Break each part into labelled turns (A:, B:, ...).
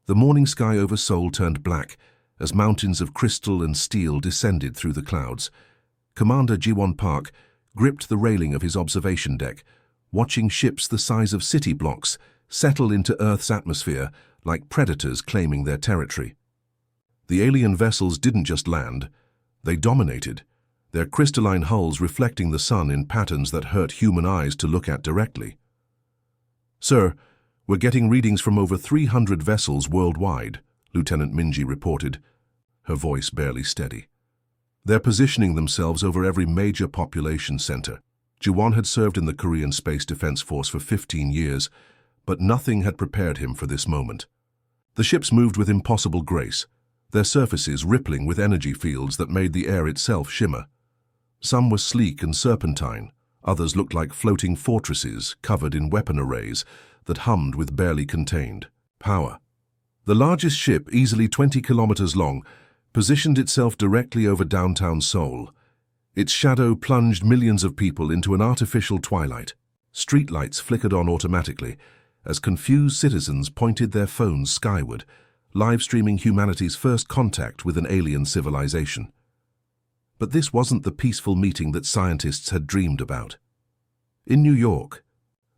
A: The morning sky over Seoul turned black as mountains of crystal and steel descended through the clouds. Commander Ji-won Park gripped the railing of his observation deck, watching ships the size of city blocks settle into Earth's atmosphere like predators claiming their territory. The alien vessels didn't just land, they dominated, their crystalline hulls reflecting the sun in patterns that hurt human eyes to look at directly. "Sir, we're getting readings from over 300 vessels worldwide," Lieutenant Minji reported, her voice barely steady. "They're positioning themselves over every major population center." Ji-won had served in the Korean Space Defense Force for 15 years, but nothing had prepared him for this moment. The ships moved with impossible grace, their surfaces rippling with energy fields that made the air itself shimmer. Some were sleek and serpentine, others looked like floating fortresses covered in weapon arrays that hummed with barely contained power. The largest ship, easily 20 kilometers long, positioned itself directly over downtown Seoul. Its shadow plunged millions of people into an artificial twilight. Streetlights flickered on automatically as confused citizens pointed their phones skyward, live-streaming humanity's first contact with an alien civilization. But this wasn't the peaceful meeting that scientists had dreamed about. In New York,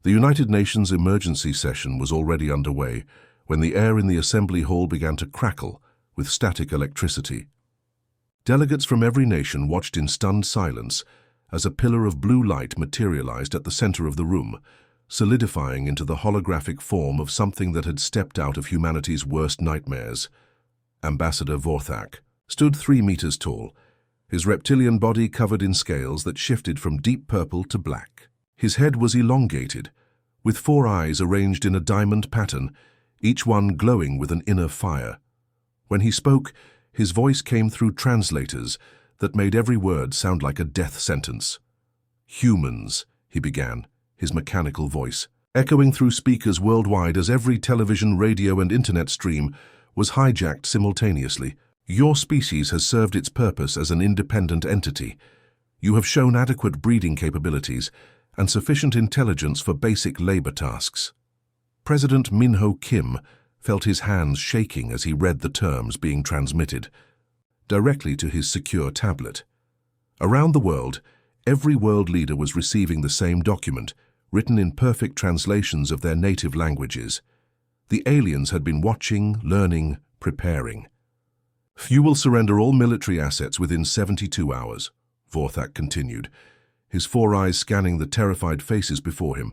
A: the United Nations emergency session was already underway when the air in the assembly hall began to crackle with static electricity. Delegates from every nation watched in stunned silence as a pillar of blue light materialized at the center of the room, solidifying into the holographic form of something that had stepped out of humanity's worst nightmares. Ambassador Vorthak stood 3 meters tall, his reptilian body covered in scales that shifted from deep purple to black. His head was elongated, with 4 eyes arranged in a diamond pattern, each one glowing with an inner fire. When he spoke, his voice came through translators that made every word sound like a death sentence. "Humans," he began, his mechanical voice echoing through speakers worldwide as every television, radio, and internet stream was hijacked simultaneously. "Your species has served its purpose as an independent entity. You have shown adequate breeding capabilities and sufficient intelligence for basic labor tasks." President Min-ho Kim felt his hands shaking as he read the terms being transmitted directly to his secure tablet. Around the world, every world leader was receiving the same document, written in perfect translations of their native languages. The aliens had been watching, learning, preparing. "You will surrender all military assets within 72 hours, Vorthak continued, his 4 eyes scanning the terrified faces before him.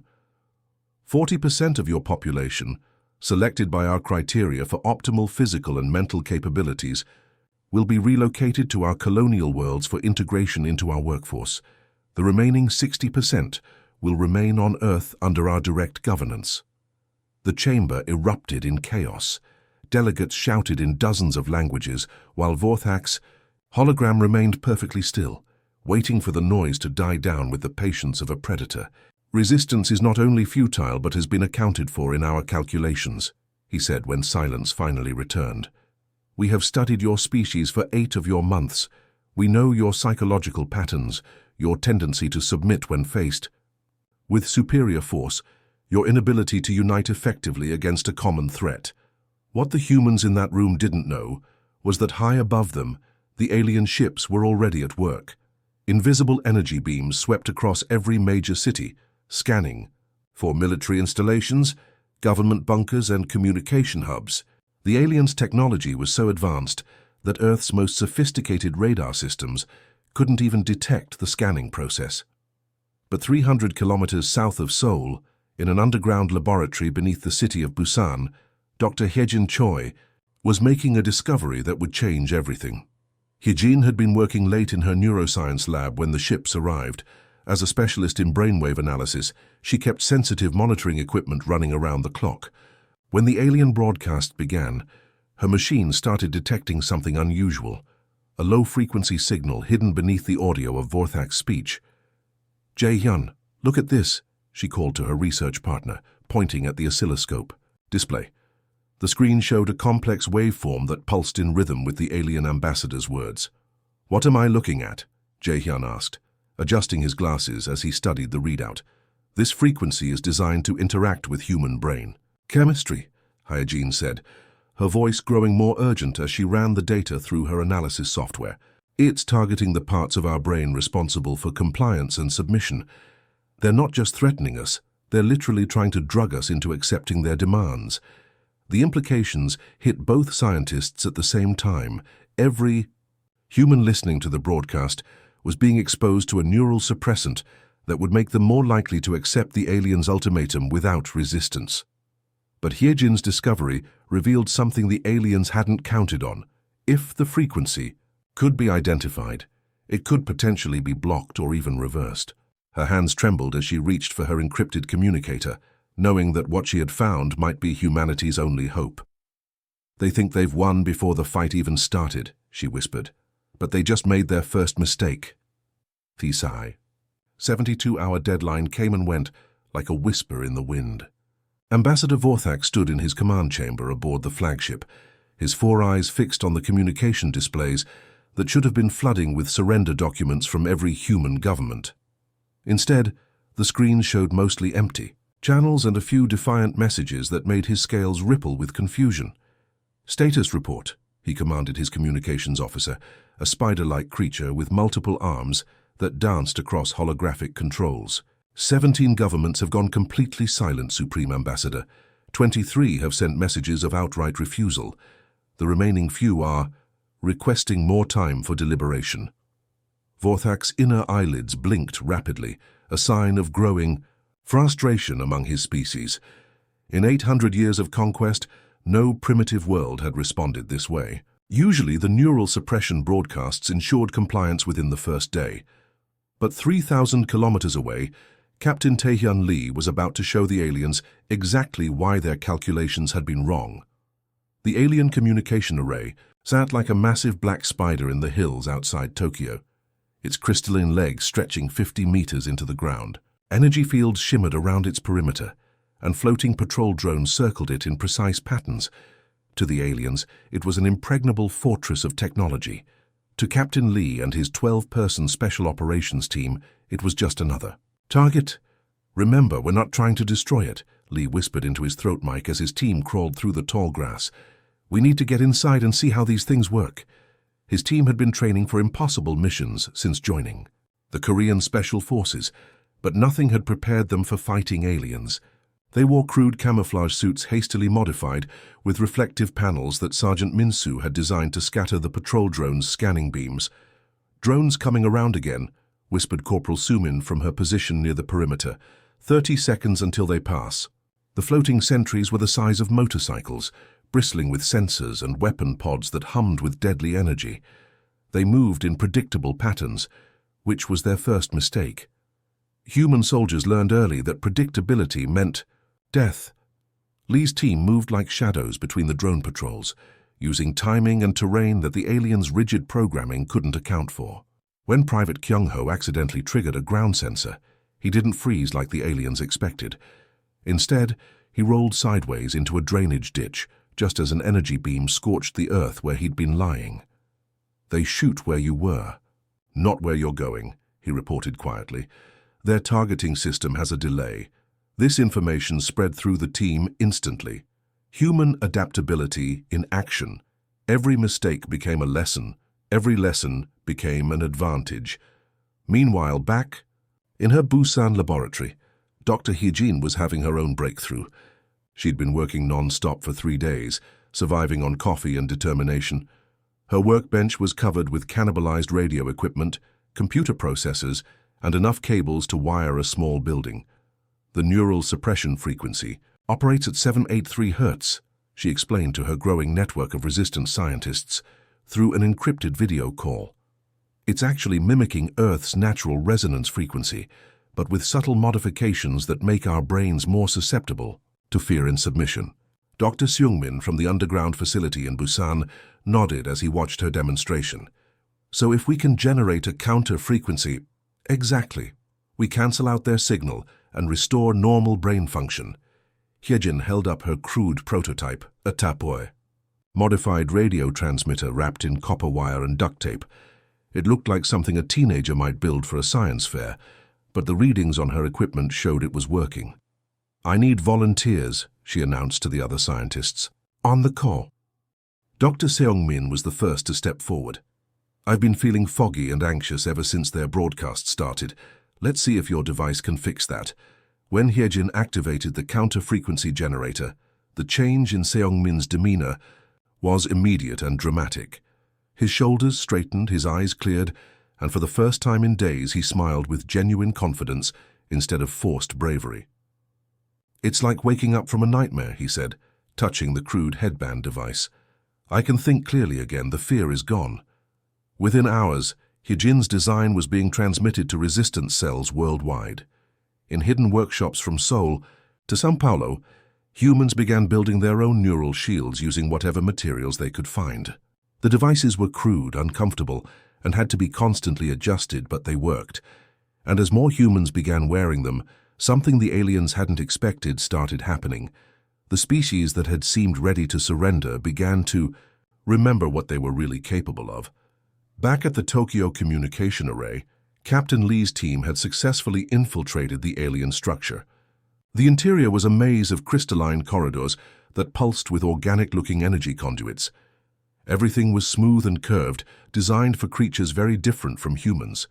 A: 40% of your population, selected by our criteria for optimal physical and mental capabilities, will be relocated to our colonial worlds for integration into our workforce. The remaining 60% will remain on Earth under our direct governance." The chamber erupted in chaos. Delegates shouted in dozens of languages, while Vorthak's hologram remained perfectly still, waiting for the noise to die down with the patience of a predator. "Resistance is not only futile but has been accounted for in our calculations," he said when silence finally returned. "We have studied your species for 8 of your months. We know your psychological patterns, your tendency to submit when faced with superior force, your inability to unite effectively against a common threat. What the humans in that room didn't know was that high above them, the alien ships were already at work. Invisible energy beams swept across every major city, scanning for military installations, government bunkers, and communication hubs. The aliens' technology was so advanced that Earth's most sophisticated radar systems couldn't even detect the scanning process. But 300 kilometers south of Seoul, in an underground laboratory beneath the city of Busan, Dr. Hyejin Choi was making a discovery that would change everything. Hyejin had been working late in her neuroscience lab when the ships arrived. As a specialist in brainwave analysis, she kept sensitive monitoring equipment running around the clock. When the alien broadcast began, her machine started detecting something unusual, a low-frequency signal hidden beneath the audio of Vorthak's speech. "Jae-hyun, look at this," she called to her research partner, pointing at the oscilloscope display. The screen showed a complex waveform that pulsed in rhythm with the alien ambassador's words. "What am I looking at?" Jae-hyun asked, adjusting his glasses as he studied the readout. "This frequency is designed to interact with human brain." "Chemistry," Hyejin said, her voice growing more urgent as she ran the data through her analysis software. It's targeting the parts of our brain responsible for compliance and submission. They're not just threatening us, they're literally trying to drug us into accepting their demands. The implications hit both scientists at the same time. Every human listening to the broadcast was being exposed to a neural suppressant that would make them more likely to accept the aliens' ultimatum without resistance. But Hyejin's discovery revealed something the aliens hadn't counted on. If the frequency could be identified, it could potentially be blocked or even reversed. Her hands trembled as she reached for her encrypted communicator, knowing that what she had found might be humanity's only hope. "They think they've won before the fight even started," she whispered. "But they just made their first mistake." The 72-hour deadline came and went like a whisper in the wind. Ambassador Vorthak stood in his command chamber aboard the flagship, his four eyes fixed on the communication displays that should have been flooding with surrender documents from every human government. Instead, the screens showed mostly empty channels and a few defiant messages that made his scales ripple with confusion. "Status report," he commanded his communications officer, a spider-like creature with multiple arms that danced across holographic controls. 17 governments have gone completely silent, Supreme Ambassador. 23 have sent messages of outright refusal. The remaining few are requesting more time for deliberation. Vorthak's inner eyelids blinked rapidly, a sign of growing frustration among his species. In 800 years of conquest, no primitive world had responded this way. Usually, the neural suppression broadcasts ensured compliance within the first day. But 3,000 kilometers away, Captain Taehyun Lee was about to show the aliens exactly why their calculations had been wrong. The alien communication array sat like a massive black spider in the hills outside Tokyo, its crystalline legs stretching 50 meters into the ground. Energy fields shimmered around its perimeter, and floating patrol drones circled it in precise patterns. To the aliens, it was an impregnable fortress of technology. To Captain Lee and his 12-person special operations team, it was just another target. "Remember, we're not trying to destroy it," Lee whispered into his throat mic as his team crawled through the tall grass. "We need to get inside and see how these things work." His team had been training for impossible missions since joining the Korean Special Forces, but nothing had prepared them for fighting aliens. They wore crude camouflage suits hastily modified with reflective panels that Sergeant Minsu had designed to scatter the patrol drones' scanning beams. "Drones coming around again," whispered Corporal Sumin from her position near the perimeter. 30 seconds until they pass." The floating sentries were the size of motorcycles, bristling with sensors and weapon pods that hummed with deadly energy. They moved in predictable patterns, which was their first mistake. Human soldiers learned early that predictability meant death. Lee's team moved like shadows between the drone patrols, using timing and terrain that the aliens' rigid programming couldn't account for. When Private Kyung-ho accidentally triggered a ground sensor, he didn't freeze like the aliens expected. Instead, he rolled sideways into a drainage ditch, just as an energy beam scorched the earth where he'd been lying. "They shoot where you were, not where you're going," he reported quietly. "Their targeting system has a delay." This information spread through the team instantly. Human adaptability in action. Every mistake became a lesson. Every lesson became an advantage. Meanwhile, back in her Busan laboratory, Dr. Hyejin was having her own breakthrough. She'd been working non-stop for 3 days, surviving on coffee and determination. Her workbench was covered with cannibalized radio equipment, computer processors, and enough cables to wire a small building. "The neural suppression frequency operates at 783 Hz, she explained to her growing network of resistance scientists through an encrypted video call. "It's actually mimicking Earth's natural resonance frequency, but with subtle modifications that make our brains more susceptible to fear and submission." Dr. Seungmin from the underground facility in Busan nodded as he watched her demonstration. "So if we can generate a counter-frequency—" "Exactly. We cancel out their signal and restore normal brain function." Hyejin held up her crude prototype, a tapoi, modified radio transmitter wrapped in copper wire and duct tape. It looked like something a teenager might build for a science fair, but the readings on her equipment showed it was working. "I need volunteers," she announced to the other scientists. "On the call." Dr. Seong-min was the first to step forward. "I've been feeling foggy and anxious ever since their broadcast started. Let's see if your device can fix that." When Hyejin activated the counter-frequency generator, the change in Seong-min's demeanor was immediate and dramatic. His shoulders straightened, his eyes cleared, and for the first time in days he smiled with genuine confidence instead of forced bravery. "It's like waking up from a nightmare," he said, touching the crude headband device. "I can think clearly again, the fear is gone." Within hours, Hyejin's design was being transmitted to resistance cells worldwide. In hidden workshops from Seoul to São Paulo, humans began building their own neural shields using whatever materials they could find. The devices were crude, uncomfortable, and had to be constantly adjusted, but they worked. And as more humans began wearing them, something the aliens hadn't expected started happening. The species that had seemed ready to surrender began to remember what they were really capable of. Back at the Tokyo Communication Array, Captain Lee's team had successfully infiltrated the alien structure. The interior was a maze of crystalline corridors that pulsed with organic-looking energy conduits. Everything was smooth and curved, designed for creatures very different from humans.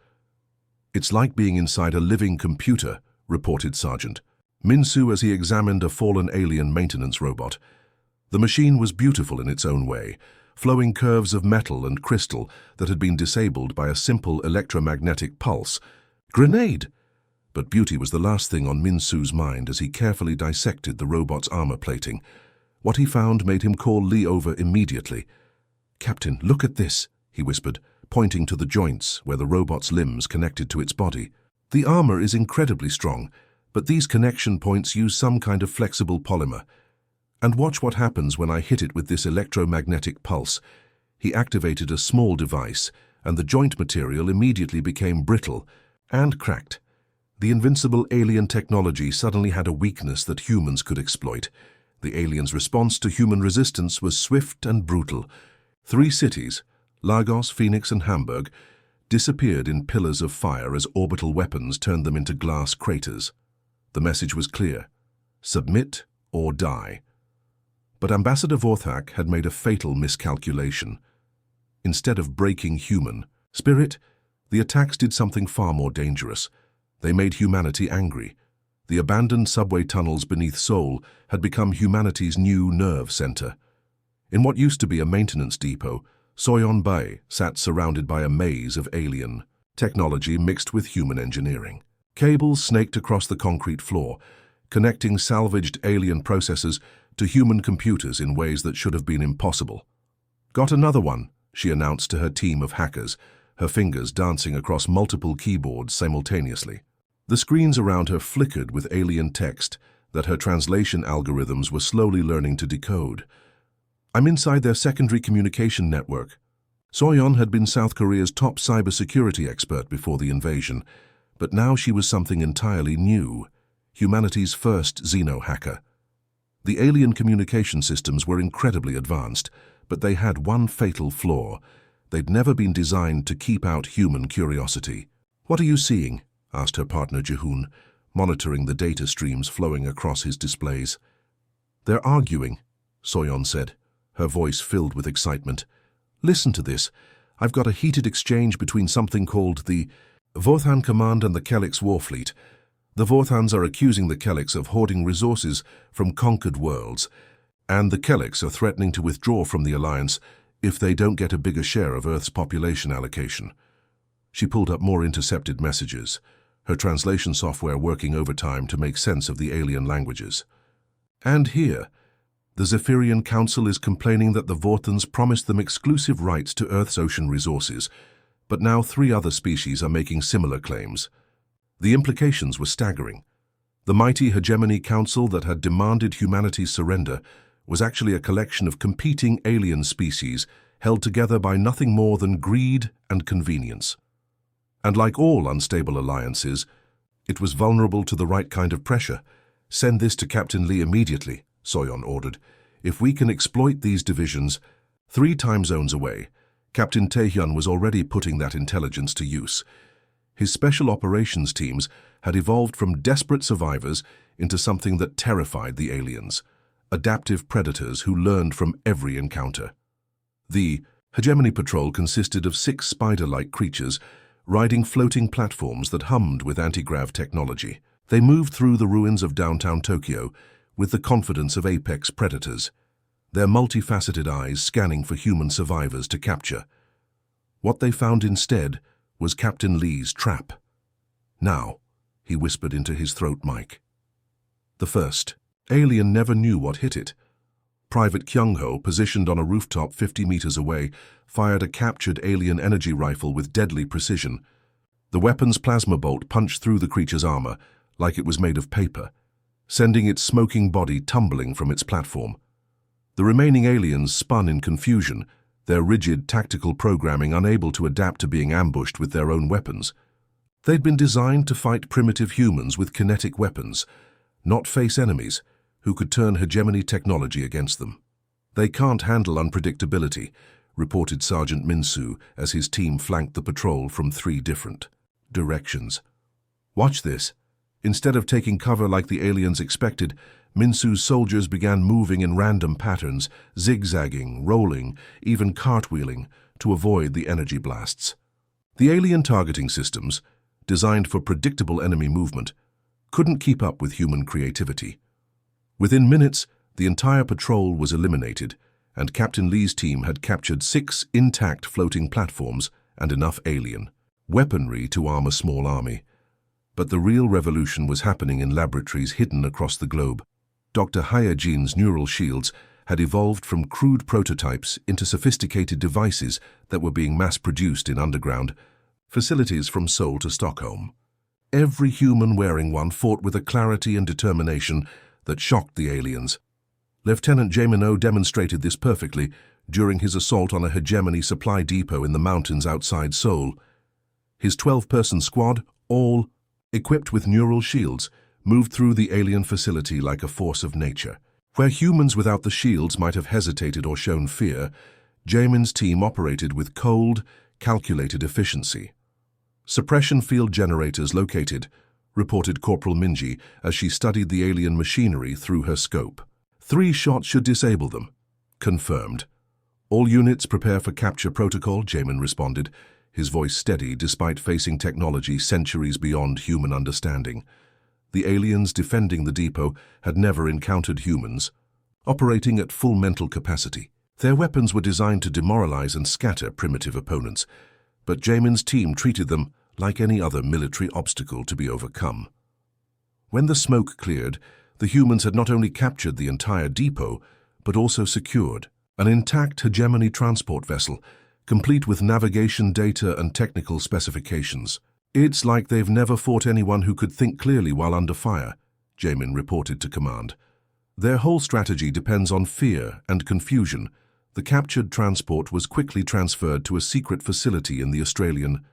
A: "It's like being inside a living computer," reported Sergeant Minsu as he examined a fallen alien maintenance robot. The machine was beautiful in its own way, flowing curves of metal and crystal that had been disabled by a simple electromagnetic pulse. Grenade! But beauty was the last thing on Minsu's mind as he carefully dissected the robot's armor plating. What he found made him call Lee over immediately. "Captain, look at this," he whispered, pointing to the joints where the robot's limbs connected to its body. "The armor is incredibly strong, but these connection points use some kind of flexible polymer. And watch what happens when I hit it with this electromagnetic pulse." He activated a small device, and the joint material immediately became brittle and cracked. The invincible alien technology suddenly had a weakness that humans could exploit. The aliens' response to human resistance was swift and brutal. 3 cities, Lagos, Phoenix, and Hamburg, disappeared in pillars of fire as orbital weapons turned them into glass craters. The message was clear: submit or die. But Ambassador Vorthak had made a fatal miscalculation. Instead of breaking human spirit, the attacks did something far more dangerous. They made humanity angry. The abandoned subway tunnels beneath Seoul had become humanity's new nerve center. In what used to be a maintenance depot, Soyeon-bae sat surrounded by a maze of alien technology mixed with human engineering. Cables snaked across the concrete floor, connecting salvaged alien processors to human computers in ways that should have been impossible. "Got another one," she announced to her team of hackers, her fingers dancing across multiple keyboards simultaneously. The screens around her flickered with alien text that her translation algorithms were slowly learning to decode. "I'm inside their secondary communication network." Soyeon had been South Korea's top cybersecurity expert before the invasion, but now she was something entirely new, humanity's first xeno-hacker. The alien communication systems were incredibly advanced, but they had one fatal flaw. They'd never been designed to keep out human curiosity. "What are you seeing?" asked her partner Jihoon, monitoring the data streams flowing across his displays. "They're arguing," Soyeon said, her voice filled with excitement. "Listen to this. I've got a heated exchange between something called the Vorthan Command and the Kelix Warfleet. The Vorthans are accusing the Kelix of hoarding resources from conquered worlds, and the Kelix are threatening to withdraw from the Alliance if they don't get a bigger share of Earth's population allocation." She pulled up more intercepted messages, her translation software working overtime to make sense of the alien languages. "And here, the Zephyrian Council is complaining that the Vorthans promised them exclusive rights to Earth's ocean resources, but now 3 other species are making similar claims." The implications were staggering. The mighty Hegemony Council that had demanded humanity's surrender was actually a collection of competing alien species held together by nothing more than greed and convenience. And like all unstable alliances, it was vulnerable to the right kind of pressure. "Send this to Captain Lee immediately," Soyeon ordered. "If we can exploit these divisions 3 time zones away," Captain Taehyun was already putting that intelligence to use. His special operations teams had evolved from desperate survivors into something that terrified the aliens, adaptive predators who learned from every encounter. The hegemony patrol consisted of 6 spider-like creatures riding floating platforms that hummed with anti-grav technology. They moved through the ruins of downtown Tokyo with the confidence of apex predators, their multifaceted eyes scanning for human survivors to capture. What they found instead was Captain Lee's trap. "Now," he whispered into his throat mic. The first alien never knew what hit it. Private Kyung-ho, positioned on a rooftop 50 meters away, fired a captured alien energy rifle with deadly precision. The weapon's plasma bolt punched through the creature's armor like it was made of paper, sending its smoking body tumbling from its platform. The remaining aliens spun in confusion, their rigid tactical programming unable to adapt to being ambushed with their own weapons. They'd been designed to fight primitive humans with kinetic weapons, not face enemies who could turn hegemony technology against them. "They can't handle unpredictability," reported Sergeant Minsu as his team flanked the patrol from 3 different directions. "Watch this." Instead of taking cover like the aliens expected, Minsu's soldiers began moving in random patterns, zigzagging, rolling, even cartwheeling, to avoid the energy blasts. The alien targeting systems, designed for predictable enemy movement, couldn't keep up with human creativity. Within minutes, the entire patrol was eliminated, and Captain Lee's team had captured 6 intact floating platforms and enough alien weaponry to arm a small army. But the real revolution was happening in laboratories hidden across the globe. Dr. Hyojin's neural shields had evolved from crude prototypes into sophisticated devices that were being mass-produced in underground facilities from Seoul to Stockholm. Every human wearing one fought with a clarity and determination that shocked the aliens. Lieutenant Jamin demonstrated this perfectly during his assault on a hegemony supply depot in the mountains outside Seoul. His 12-person squad, all equipped with neural shields, moved through the alien facility like a force of nature. Where humans without the shields might have hesitated or shown fear, Jamin's team operated with cold, calculated efficiency. "Suppression field generators located," reported Corporal Minji as she studied the alien machinery through her scope. 3 shots should disable them." "Confirmed." "All units prepare for capture protocol," Jamin responded, his voice steady despite facing technology centuries beyond human understanding. The aliens defending the depot had never encountered humans, operating at full mental capacity. Their weapons were designed to demoralize and scatter primitive opponents, but Jamin's team treated them like any other military obstacle to be overcome. When the smoke cleared, the humans had not only captured the entire depot, but also secured an intact hegemony transport vessel, complete with navigation data and technical specifications. "It's like they've never fought anyone who could think clearly while under fire," Jamin reported to command. "Their whole strategy depends on fear and confusion." The captured transport was quickly transferred to a secret facility in the Australian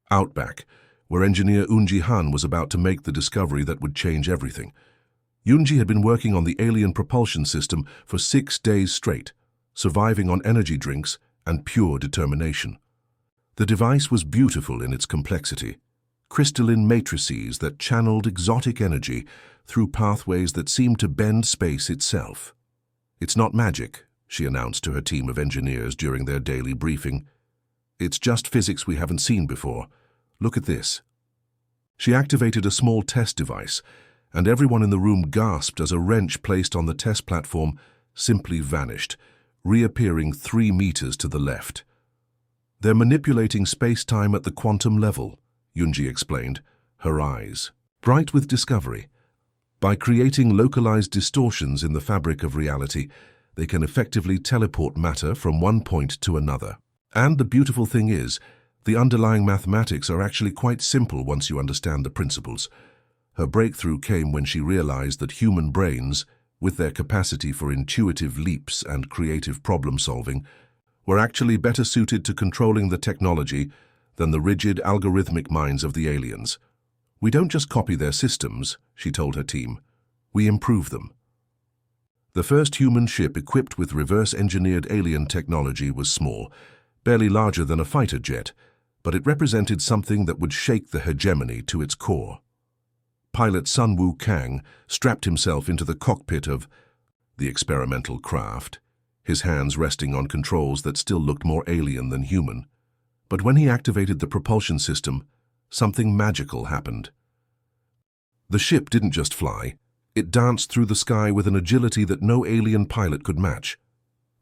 A: outback, where engineer Eunji Han was about to make the discovery that would change everything. Eunji had been working on the alien propulsion system for 6 days straight, surviving on energy drinks and pure determination. The device was beautiful in its complexity, crystalline matrices that channeled exotic energy through pathways that seemed to bend space itself. "It's not magic," she announced to her team of engineers during their daily briefing. "It's just physics we haven't seen before. Look at this." She activated a small test device, and everyone in the room gasped as a wrench placed on the test platform simply vanished, reappearing 3 meters to the left. "They're manipulating space-time at the quantum level," Eunji explained, her eyes bright with discovery. "By creating localized distortions in the fabric of reality, they can effectively teleport matter from one point to another. And the beautiful thing is, the underlying mathematics are actually quite simple once you understand the principles." Her breakthrough came when she realized that human brains, with their capacity for intuitive leaps and creative problem-solving, were actually better suited to controlling the technology than the rigid, algorithmic minds of the aliens. "We don't just copy their systems," she told her team. "We improve them." The first human ship equipped with reverse-engineered alien technology was small, barely larger than a fighter jet, but it represented something that would shake the hegemony to its core. Pilot Sun Woo Kang strapped himself into the cockpit of the experimental craft, his hands resting on controls that still looked more alien than human. But when he activated the propulsion system, something magical happened. The ship didn't just fly, it danced through the sky with an agility that no alien pilot could match.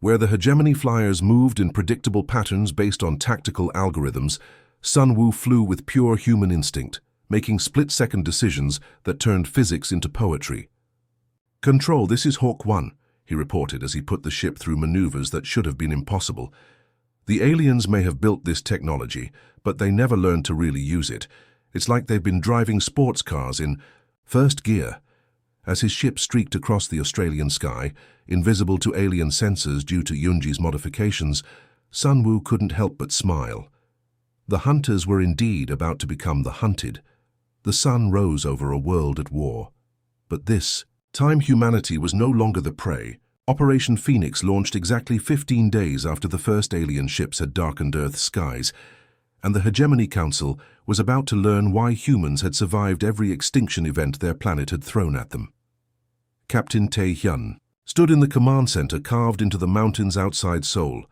A: Where the hegemony flyers moved in predictable patterns based on tactical algorithms, Sun Wu flew with pure human instinct, making split-second decisions that turned physics into poetry. "Control, this is Hawk 1, he reported as he put the ship through maneuvers that should have been impossible. "The aliens may have built this technology, but they never learned to really use it. It's like they've been driving sports cars in first gear." As his ship streaked across the Australian sky, invisible to alien sensors due to Yunji's modifications, Sun Wu couldn't help but smile. The hunters were indeed about to become the hunted. The sun rose over a world at war. But this time humanity was no longer the prey. Operation Phoenix launched exactly 15 days after the first alien ships had darkened Earth's skies, and the Hegemony Council was about to learn why humans had survived every extinction event their planet had thrown at them. Captain Tae-hyun stood in the command center carved into the mountains outside Seoul,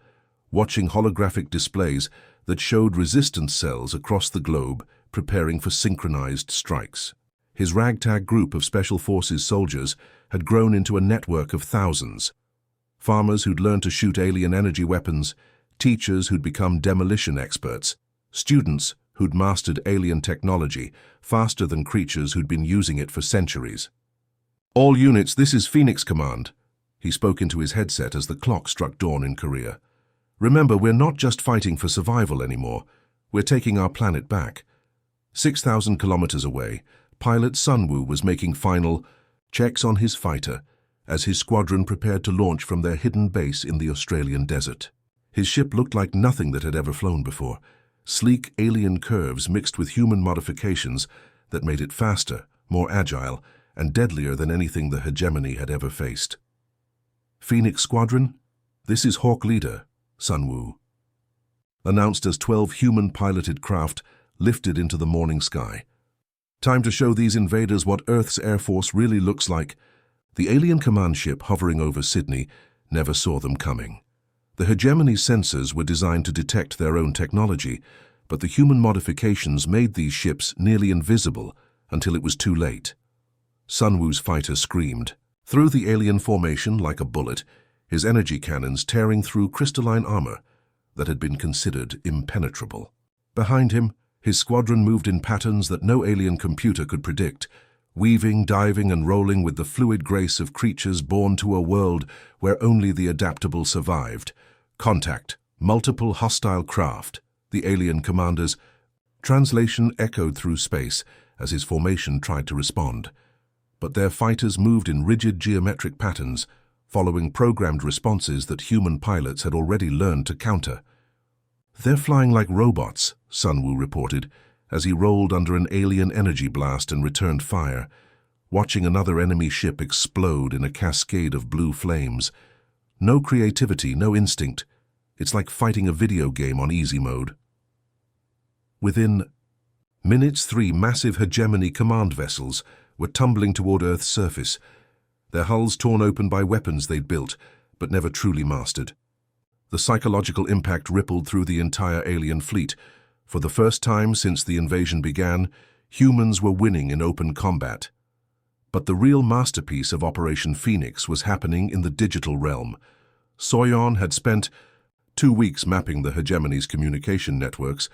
A: watching holographic displays that showed resistance cells across the globe preparing for synchronized strikes. His ragtag group of Special Forces soldiers had grown into a network of thousands. Farmers who'd learned to shoot alien energy weapons, teachers who'd become demolition experts, students who'd mastered alien technology faster than creatures who'd been using it for centuries. "All units, this is Phoenix Command." He spoke into his headset as the clock struck dawn in Korea. "Remember, we're not just fighting for survival anymore. We're taking our planet back." 6,000 kilometers away, pilot Sun Wu was making final checks on his fighter as his squadron prepared to launch from their hidden base in the Australian desert. His ship looked like nothing that had ever flown before. Sleek alien curves mixed with human modifications that made it faster, more agile, and deadlier than anything the Hegemony had ever faced. "Phoenix Squadron, this is Hawk Leader," Sun Wu announced as 12 human-piloted craft lifted into the morning sky. "Time to show these invaders what Earth's Air Force really looks like." The alien command ship hovering over Sydney never saw them coming. The Hegemony's sensors were designed to detect their own technology, but the human modifications made these ships nearly invisible until it was too late. Sun Wu's fighter screamed. Through the alien formation like a bullet, his energy cannons tearing through crystalline armor that had been considered impenetrable. Behind him, his squadron moved in patterns that no alien computer could predict, weaving, diving, and rolling with the fluid grace of creatures born to a world where only the adaptable survived. "Contact, multiple hostile craft," the alien commander's translation echoed through space as his formation tried to respond. But their fighters moved in rigid geometric patterns, following programmed responses that human pilots had already learned to counter. "They're flying like robots," Sun Wu reported, as he rolled under an alien energy blast and returned fire, watching another enemy ship explode in a cascade of blue flames. No creativity, no instinct. It's like fighting a video game on easy mode. Within minutes, 3 massive Hegemony command vessels were tumbling toward Earth's surface, their hulls torn open by weapons they'd built but never truly mastered. The psychological impact rippled through the entire alien fleet. For the first time since the invasion began, humans were winning in open combat. But the real masterpiece of Operation Phoenix was happening in the digital realm. Soyeon had spent 2 weeks mapping the Hegemony's communication networks,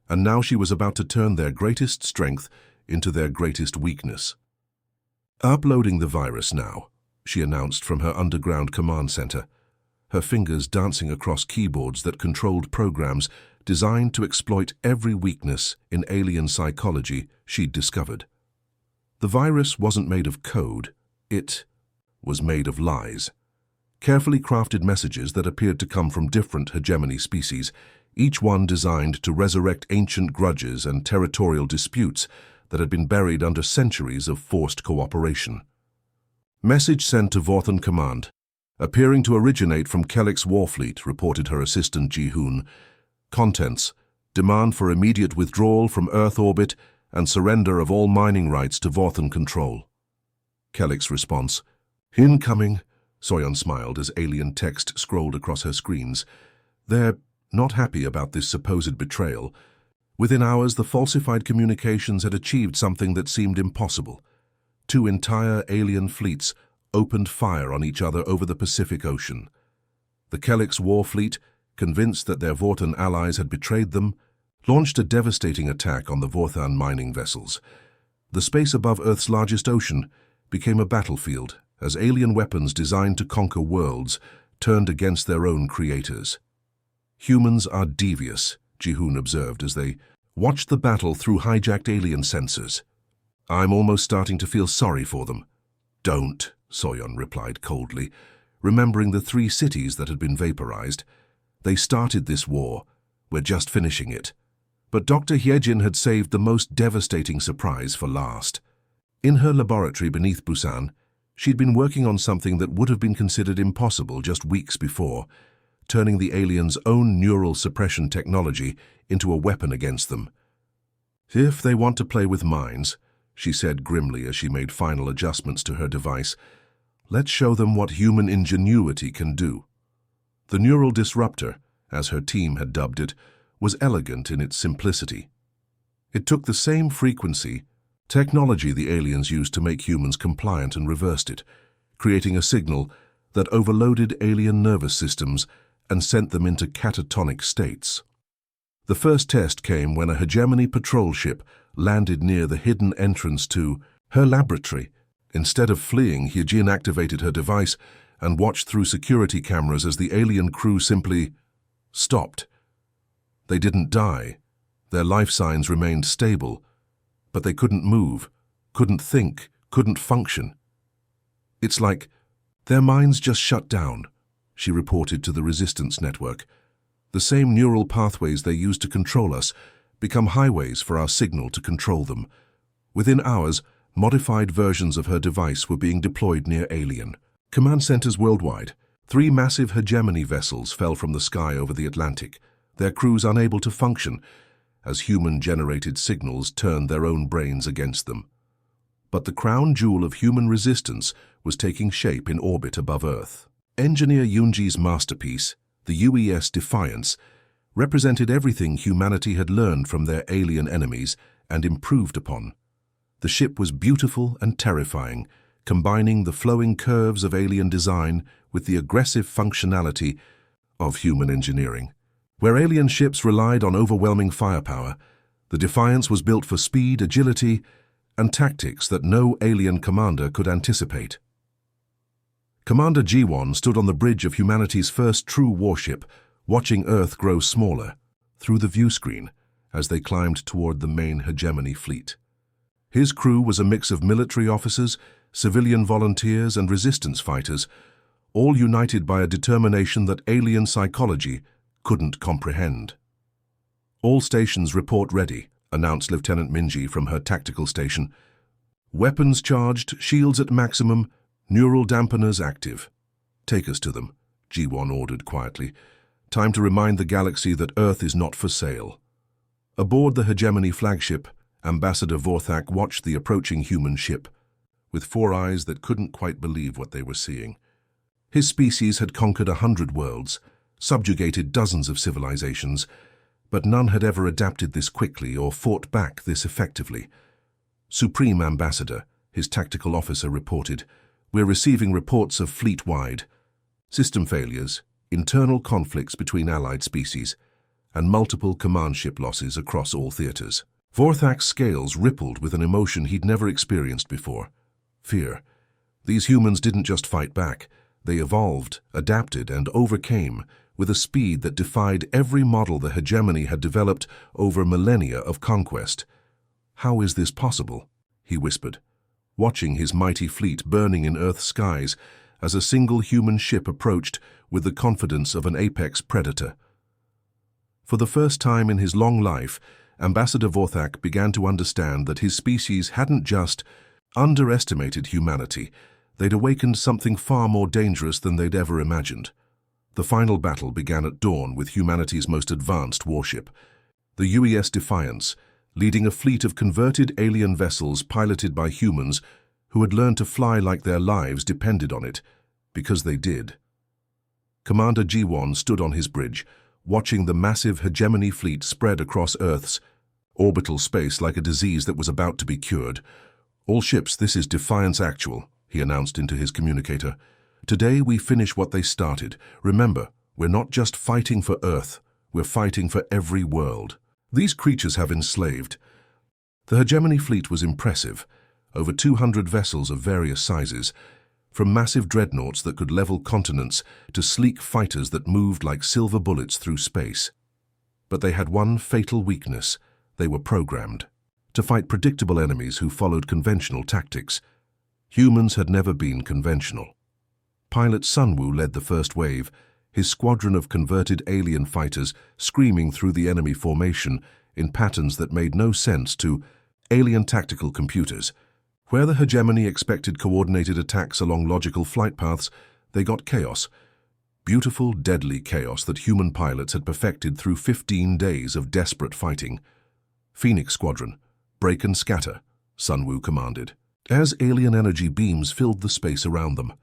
A: and now she was about to turn their greatest strength into their greatest weakness. "Uploading the virus now," she announced from her underground command center, her fingers dancing across keyboards that controlled programs designed to exploit every weakness in alien psychology she'd discovered. The virus wasn't made of code, it was made of lies. Carefully crafted messages that appeared to come from different Hegemony species, each one designed to resurrect ancient grudges and territorial disputes that had been buried under centuries of forced cooperation. "Message sent to Vorthon Command. Appearing to originate from Kellick's warfleet," reported her assistant Ji-hoon. "Contents: demand for immediate withdrawal from Earth orbit and surrender of all mining rights to Vorthon Control." Kellick's response: "Incoming. Soyon smiled as alien text scrolled across her screens. They're not happy about this supposed betrayal. Within hours, the falsified communications had achieved something that seemed impossible. 2 entire alien fleets opened fire on each other over the Pacific Ocean. The Kelix war fleet, convinced that their Vortan allies had betrayed them, launched a devastating attack on the Vortan mining vessels. The space above Earth's largest ocean became a battlefield as alien weapons designed to conquer worlds turned against their own creators. Humans are devious, Ji-hoon observed as they watched the battle through hijacked alien sensors. I'm almost starting to feel sorry for them. Don't, Soyon replied coldly, remembering the 3 cities that had been vaporized. They started this war. We're just finishing it. But Dr. Hyejin had saved the most devastating surprise for last. In her laboratory beneath Busan, she'd been working on something that would have been considered impossible just weeks before, turning the aliens' own neural suppression technology into a weapon against them. If they want to play with minds, she said grimly as she made final adjustments to her device, let's show them what human ingenuity can do. The neural disruptor, as her team had dubbed it, was elegant in its simplicity. It took the same frequency, technology the aliens used to make humans compliant and reversed it, creating a signal that overloaded alien nervous systems and sent them into catatonic states. The first test came when a hegemony patrol ship landed near the hidden entrance to her laboratory. Instead of fleeing, Hyejin activated her device and watched through security cameras as the alien crew simply stopped. They didn't die. Their life signs remained stable, but they couldn't move, couldn't think, couldn't function. It's like their minds just shut down, she reported to the resistance network. The same neural pathways they use to control us become highways for our signal to control them. Within hours, modified versions of her device were being deployed near alien command centers worldwide. 3 massive hegemony vessels fell from the sky over the Atlantic, their crews unable to function as human-generated signals turned their own brains against them. But the crown jewel of human resistance was taking shape in orbit above Earth. Engineer Yoonji's masterpiece, the UES Defiance, represented everything humanity had learned from their alien enemies and improved upon. The ship was beautiful and terrifying, combining the flowing curves of alien design with the aggressive functionality of human engineering. Where alien ships relied on overwhelming firepower, the Defiance was built for speed, agility, and tactics that no alien commander could anticipate. Commander Ji-won stood on the bridge of humanity's first true warship, watching Earth grow smaller through the view screen as they climbed toward the main hegemony fleet. His crew was a mix of military officers, civilian volunteers, and resistance fighters, all united by a determination that alien psychology couldn't comprehend. All stations report ready, announced Lieutenant Minji from her tactical station. Weapons charged, shields at maximum, neural dampeners active. Take us to them, Ji-won ordered quietly. Time to remind the galaxy that Earth is not for sale. Aboard the hegemony flagship, Ambassador Vorthak watched the approaching human ship, with 4 eyes that couldn't quite believe what they were seeing. His species had conquered 100 worlds, subjugated dozens of civilizations, but none had ever adapted this quickly or fought back this effectively. Supreme Ambassador, his tactical officer, reported, "We're receiving reports of fleet-wide system failures, internal conflicts between allied species, and multiple command ship losses across all theaters." Vorthak's scales rippled with an emotion he'd never experienced before. Fear. These humans didn't just fight back. They evolved, adapted, and overcame with a speed that defied every model the hegemony had developed over millennia of conquest. "How is this possible?" he whispered, watching his mighty fleet burning in Earth's skies as a single human ship approached with the confidence of an apex predator. For the first time in his long life, Ambassador Vorthak began to understand that his species hadn't just underestimated humanity, they'd awakened something far more dangerous than they'd ever imagined. The final battle began at dawn with humanity's most advanced warship, the UES Defiance, leading a fleet of converted alien vessels piloted by humans who had learned to fly like their lives depended on it. because they did. Commander G1 stood on his bridge, watching the massive hegemony fleet spread across Earth's orbital space like a disease that was about to be cured. "All ships, this is Defiance Actual," he announced into his communicator. "Today we finish what they started. Remember, we're not just fighting for Earth, we're fighting for every world. These creatures have enslaved." The hegemony fleet was impressive, over 200 vessels of various sizes, from massive dreadnoughts that could level continents to sleek fighters that moved like silver bullets through space. But they had one fatal weakness: they were programmed to fight predictable enemies who followed conventional tactics. Humans had never been conventional. Pilot Sunwoo led the first wave, his squadron of converted alien fighters screaming through the enemy formation in patterns that made no sense to alien tactical computers. Where the hegemony expected coordinated attacks along logical flight paths, they got chaos. Beautiful, deadly chaos that human pilots had perfected through 15 days of desperate fighting. "Phoenix Squadron, break and scatter," Sunwoo commanded, as alien energy beams filled the space around them.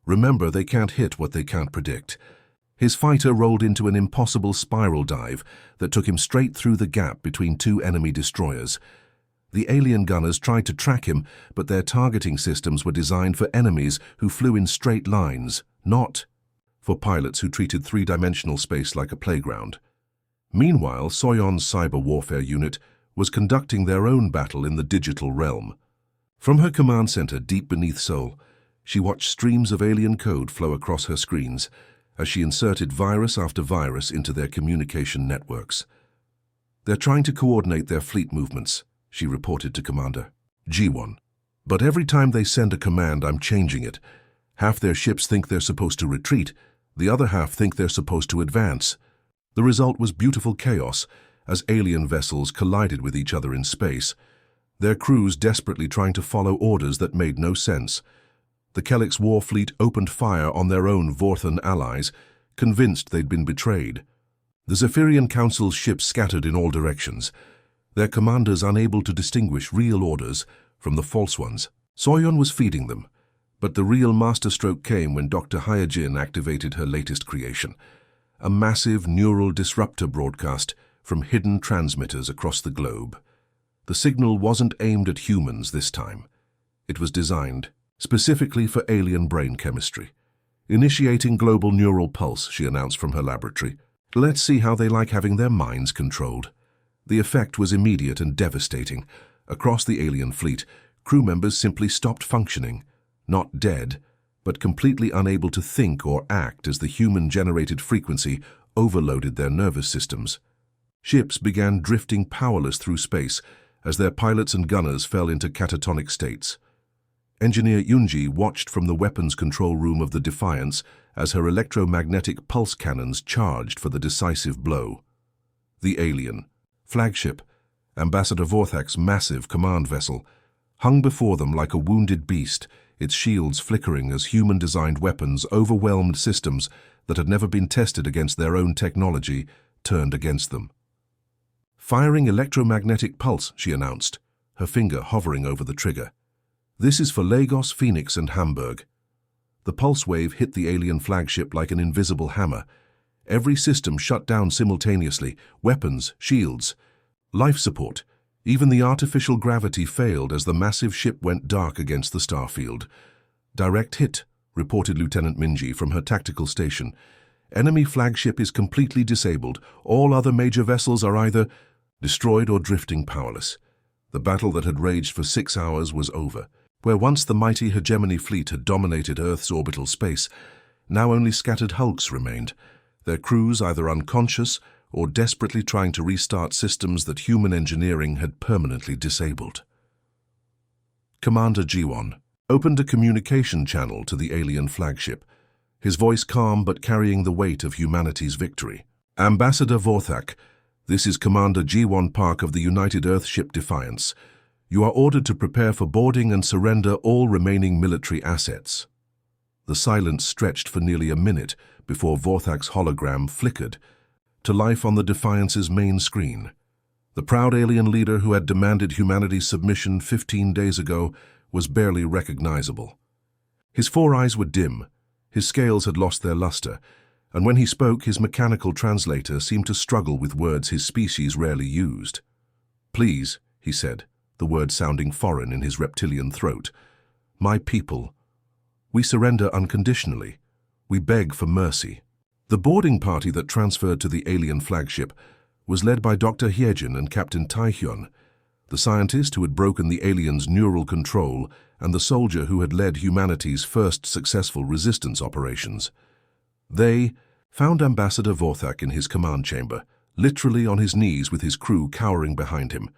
A: "Remember, they can't hit what they can't predict." His fighter rolled into an impossible spiral dive that took him straight through the gap between two enemy destroyers. The alien gunners tried to track him, but their targeting systems were designed for enemies who flew in straight lines, not for pilots who treated three-dimensional space like a playground. Meanwhile, Soyon's cyber warfare unit was conducting their own battle in the digital realm. From her command center deep beneath Seoul, she watched streams of alien code flow across her screens as she inserted virus after virus into their communication networks. "They're trying to coordinate their fleet movements," she reported to Commander G1. "But every time they send a command, I'm changing it. Half their ships think they're supposed to retreat, the other half think they're supposed to advance." The result was beautiful chaos as alien vessels collided with each other in space, their crews desperately trying to follow orders that made no sense. The Kelix war fleet opened fire on their own Vorthan allies, convinced they'd been betrayed. The Zephyrian Council's ships scattered in all directions, their commanders unable to distinguish real orders from the false ones. Soyon was feeding them, but the real masterstroke came when Dr. Hyojin activated her latest creation, a massive neural disruptor broadcast from hidden transmitters across the globe. The signal wasn't aimed at humans this time. It was designed specifically for alien brain chemistry. "Initiating global neural pulse," she announced from her laboratory. "Let's see how they like having their minds controlled." The effect was immediate and devastating. Across the alien fleet, crew members simply stopped functioning, not dead, but completely unable to think or act as the human-generated frequency overloaded their nervous systems. Ships began drifting powerless through space as their pilots and gunners fell into catatonic states. Engineer Yunji watched from the weapons control room of the Defiance as her electromagnetic pulse cannons charged for the decisive blow. The alien flagship, Ambassador Vorthak's massive command vessel, hung before them like a wounded beast, its shields flickering as human-designed weapons overwhelmed systems that had never been tested against their own technology turned against them. "Firing electromagnetic pulse," she announced, her finger hovering over the trigger. "This is for Lagos, Phoenix, and Hamburg." The pulse wave hit the alien flagship like an invisible hammer. Every system shut down simultaneously: weapons, shields, life support. Even the artificial gravity failed as the massive ship went dark against the starfield. "Direct hit," reported Lieutenant Minji from her tactical station. "Enemy flagship is completely disabled. All other major vessels are either destroyed or drifting powerless." The battle that had raged for 6 hours was over. Where once the mighty hegemony fleet had dominated Earth's orbital space, now only scattered hulks remained, their crews either unconscious or desperately trying to restart systems that human engineering had permanently disabled. Commander G1 opened a communication channel to the alien flagship, his voice calm but carrying the weight of humanity's victory. "Ambassador Vorthak, this is Commander G1 Park of the United Earthship Defiance. You are ordered to prepare for boarding and surrender all remaining military assets." The silence stretched for nearly a minute before Vorthak's hologram flickered to life on the Defiance's main screen. The proud alien leader who had demanded humanity's submission 15 days ago was barely recognizable. His four eyes were dim, His scales had lost their luster, and when he spoke, his mechanical translator seemed to struggle with words his species rarely used. "Please," he said, the word sounding foreign in his reptilian throat. "My people. We surrender unconditionally. We beg for mercy." The boarding party that transferred to the alien flagship was led by Dr. Hyejin and Captain Taehyun, the scientist who had broken the aliens' neural control and the soldier who had led humanity's first successful resistance operations. They found Ambassador Vorthak in his command chamber, literally on his knees with his crew cowering behind him.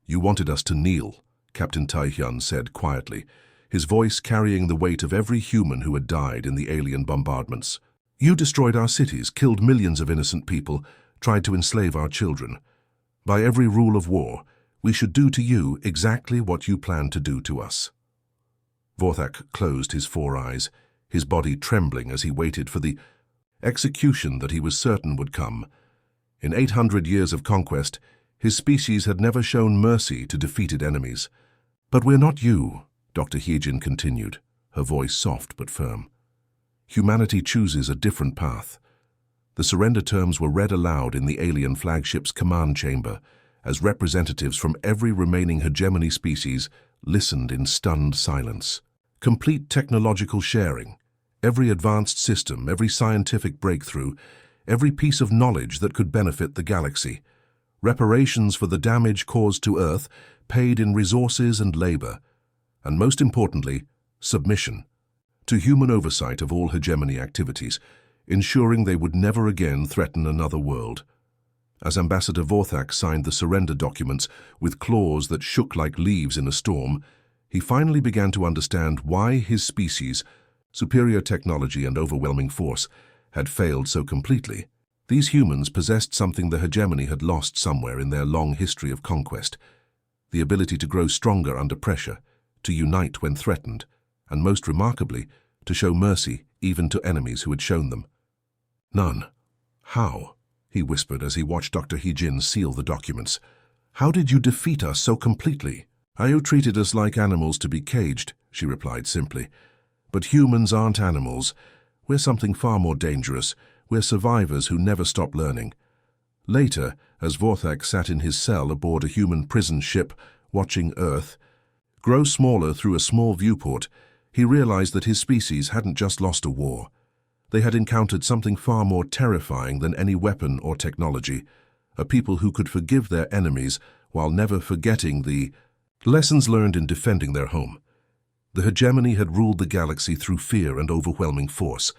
A: "You wanted us to kneel," Captain Taehyun said quietly, his voice carrying the weight of every human who had died in the alien bombardments. "You destroyed our cities, killed millions of innocent people, tried to enslave our children. By every rule of war, we should do to you exactly what you planned to do to us." Vorthak closed his 4 eyes, his body trembling as he waited for the execution that he was certain would come. In 800 years of conquest, his species had never shown mercy to defeated enemies. "But we're not you," Dr. Hyejin continued, her voice soft but firm. "Humanity chooses a different path." The surrender terms were read aloud in the alien flagship's command chamber as representatives from every remaining hegemony species listened in stunned silence. Complete technological sharing, every advanced system, every scientific breakthrough, every piece of knowledge that could benefit the galaxy. Reparations for the damage caused to Earth, paid in resources and labor. And most importantly, submission to human oversight of all hegemony activities, ensuring they would never again threaten another world. As Ambassador Vorthak signed the surrender documents with claws that shook like leaves in a storm, he finally began to understand why his species, superior technology and overwhelming force, had failed so completely. These humans possessed something the hegemony had lost somewhere in their long history of conquest: the ability to grow stronger under pressure, to unite when threatened, and most remarkably, to show mercy even to enemies who had shown them. "None. How?" he whispered as he watched Dr. Hyejin seal the documents. "How did you defeat us so completely?" "You treated us like animals to be caged," she replied simply. "But humans aren't animals. We're something far more dangerous. We're survivors who never stop learning." Later, as Vorthak sat in his cell aboard a human prison ship, watching Earth grow smaller through a small viewport, he realized that his species hadn't just lost a war. They had encountered something far more terrifying than any weapon or technology, a people who could forgive their enemies while never forgetting the lessons learned in defending their home. The hegemony had ruled the galaxy through fear and overwhelming force.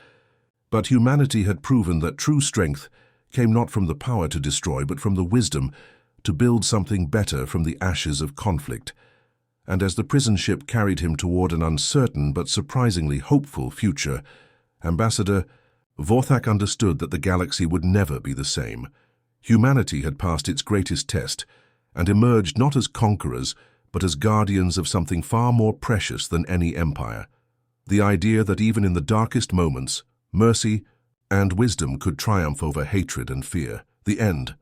A: But humanity had proven that true strength came not from the power to destroy, but from the wisdom to build something better from the ashes of conflict. And as the prison ship carried him toward an uncertain but surprisingly hopeful future, Ambassador Vorthak understood that the galaxy would never be the same. Humanity had passed its greatest test and emerged not as conquerors, but as guardians of something far more precious than any empire. The idea that even in the darkest moments, mercy and wisdom could triumph over hatred and fear. The end